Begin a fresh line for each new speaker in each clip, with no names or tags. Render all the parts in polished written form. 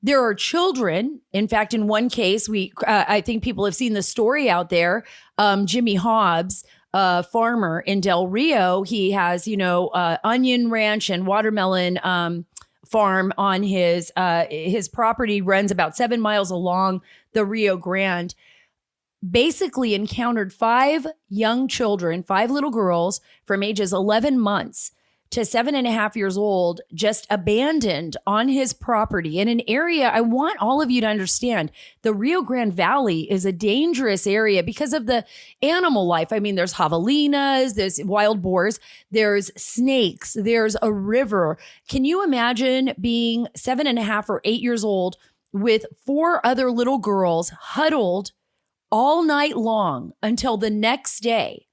There are children. In fact, in one case, I think people have seen the story out there. Jimmy Hobbs, a farmer in Del Rio, he has, onion ranch and watermelon farm on his property, runs about 7 miles along the Rio Grande. Basically encountered 5 young children, 5 little girls from ages 11 months to 7.5 years old, just abandoned on his property in an area. I want all of you to understand the Rio Grande Valley is a dangerous area because of the animal life. I mean, there's javelinas, there's wild boars, there's snakes, there's a river. Can you imagine being 7.5 or 8 years old with 4 other little girls huddled all night long until the next day?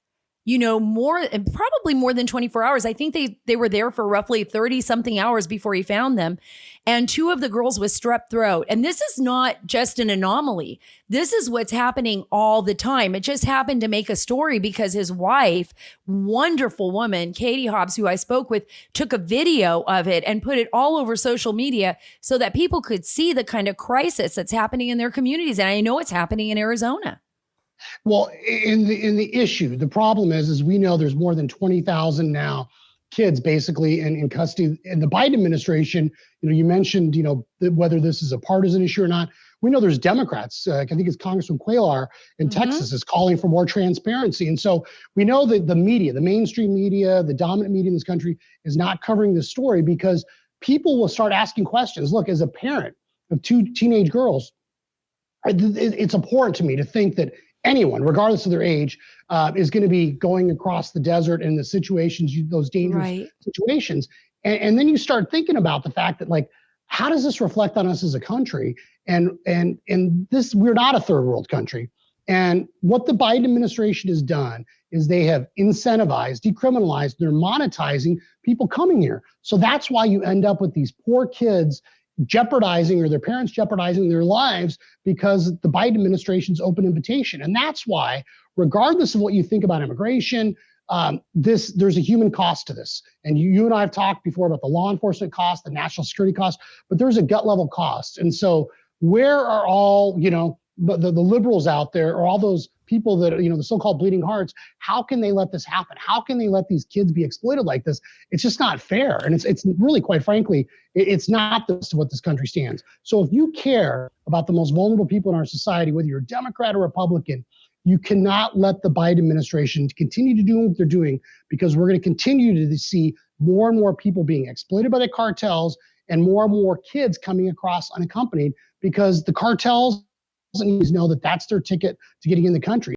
Probably more than 24 hours. I think they were there for roughly 30 something hours before he found them. And 2 of the girls with strep throat. And this is not just an anomaly. This is what's happening all the time. It just happened to make a story because his wife, wonderful woman, Katie Hobbs, who I spoke with, took a video of it and put it all over social media so that people could see the kind of crisis that's happening in their communities. And I know it's happening in Arizona.
Well, in the issue, the problem is we know there's more than 20,000 now kids basically in custody. And the Biden administration, you mentioned, whether this is a partisan issue or not. We know there's Democrats. I think it's Congressman Cuellar in Texas is calling for more transparency. And so we know that the media, the mainstream media, the dominant media in this country is not covering this story because people will start asking questions. Look, as a parent of 2 teenage girls, it's important to me to think that anyone, regardless of their age, is going to be going across the desert in the situations, those dangerous situations. And then you start thinking about the fact that, like, how does this reflect on us as a country? And this, we're not a third world country. And what the Biden administration has done is they have incentivized, decriminalized, they're monetizing people coming here. So that's why you end up with these poor kids jeopardizing, or their parents jeopardizing their lives because the Biden administration's open invitation. And that's why, regardless of what you think about immigration, there's a human cost to this. And you and I have talked before about the law enforcement cost, the national security cost, but there's a gut level cost. And so where are all, the liberals out there, or all those people that, the so-called bleeding hearts? How can they let this happen? How can they let these kids be exploited like this? It's just not fair. And it's really, quite frankly, it's not what this country stands. So if you care about the most vulnerable people in our society, whether you're a Democrat or Republican, you cannot let the Biden administration continue to do what they're doing, because we're going to continue to see more and more people being exploited by the cartels and more kids coming across unaccompanied, because the cartels know that that's their ticket to getting in the country.